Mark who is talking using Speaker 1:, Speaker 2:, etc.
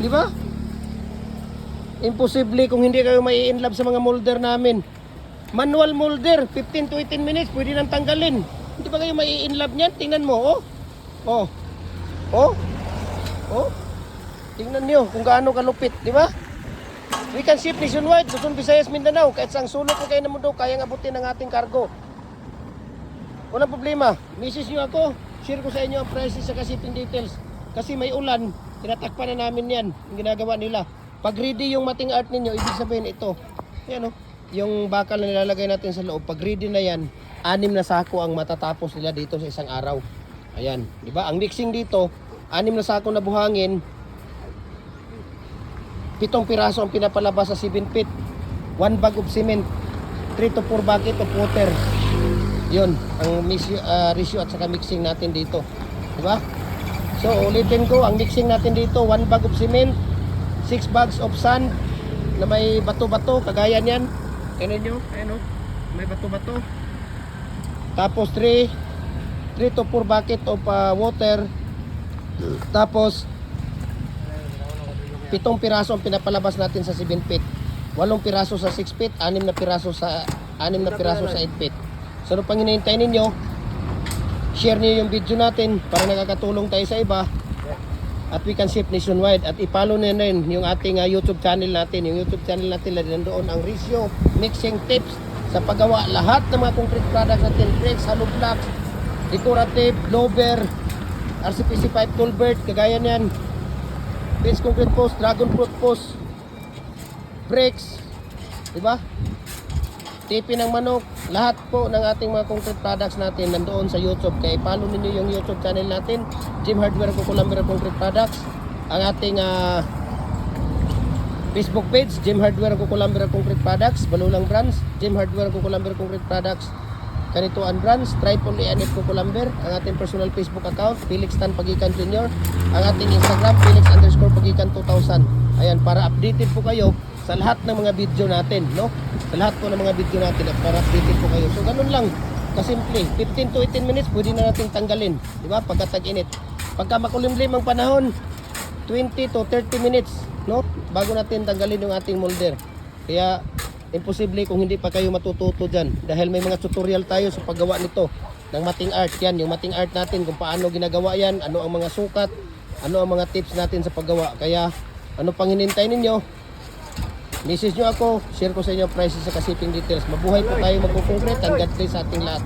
Speaker 1: Di ba? Imposible kung hindi kayo mai in love sa mga molder namin. Manual molder, 15 to 18 minutes, pwede nang tanggalin. Hindi ba kayo mai in love niyan? Tingnan mo, oh. Oh. Oh. Oh. Tingnan niyo kung gaano kalupit, di ba? We can ship nationwide, Luzon, Visayas, Mindanao. Kahit sang sulok po kayo na mundo, kayang abutin ang ating cargo. Walang problema. Message nyo ako, share ko sa inyo ang prices sa shipping details. Kasi may ulan, tinatakpan na namin yan, yung ginagawa nila. Pag ready yung mating art ninyo, ibig sabihin ito. Yan o, yung bakal na nilalagay natin sa loob, pag ready na yan, 6 na sako ang matatapos nila dito sa isang araw. Ayan, di ba? Ang mixing dito, 6 na sako na buhangin, 7 piraso ang pinapalabas sa 7 feet, 1 bag of cement, 3 to 4 bucket of water. Yun, ang ratio at saka mixing natin dito. Di ba? So, ulitin ko, ang mixing natin dito, 1 bag of cement, 6 bags of sand na may bato-bato, kagaya niyan. Tignan nyo, ayan o, may bato-bato. Tapos 3 to 4 bucket of water. Tapos 7 piraso ang pinapalabas natin sa 7 feet, 8 piraso sa 6 feet, 6 na piraso sa 8 feet. So ano pang hinihintay ninyo? Share niyo yung video natin para nakakatulong tayo sa iba. At we can ship nationwide. At i-follow na rin yung ating YouTube channel natin. Yung YouTube channel natin, nandoon ang ratio, mixing tips sa paggawa. Lahat ng mga concrete products natin, bricks, hollow blocks, decorative, lover, RCPC pipe culvert, kagaya niyan, base concrete post, dragon fruit post, bricks, diba? Tipi ng manok, lahat po ng ating mga concrete products natin nandoon sa YouTube. Kaya follow niyo yung YouTube channel natin, Jim Hardware Cucumber Concrete Products. Ang ating Facebook page, Jim Hardware Cucumber Concrete Products, Balulang Brands, Jim Hardware Cucumber Concrete Products, Kanituan Brands, Triple ENF Cucumber. Ang ating personal Facebook account, Felix Tan Pagikan Jr. Ang ating Instagram, Felix_Pagikan 2000. Ayan, para updated po kayo sa lahat ng mga video natin, no? Sa lahat po ng mga video natin at para updated po kayo. So ganun lang, kasimple, 15 to 18 minutes pwede na natin tanggalin, di ba? Pagka tag-init. Pagka makulimlim ang panahon, 20 to 30 minutes, no? Bago natin tanggalin yung ating molder. Kaya imposible kung hindi pa kayo matututo dyan, dahil may mga tutorial tayo sa paggawa nito ng mating art. Yan, yung mating art natin, kung paano ginagawa yan, ano ang mga sukat, ano ang mga tips natin sa paggawa. Kaya ano pang hinintay ninyo? Message nyo ako, share ko sa inyo prices sa shipping details. Mabuhay po tayo magkukonkrete. Ang God bless sa ating lahat.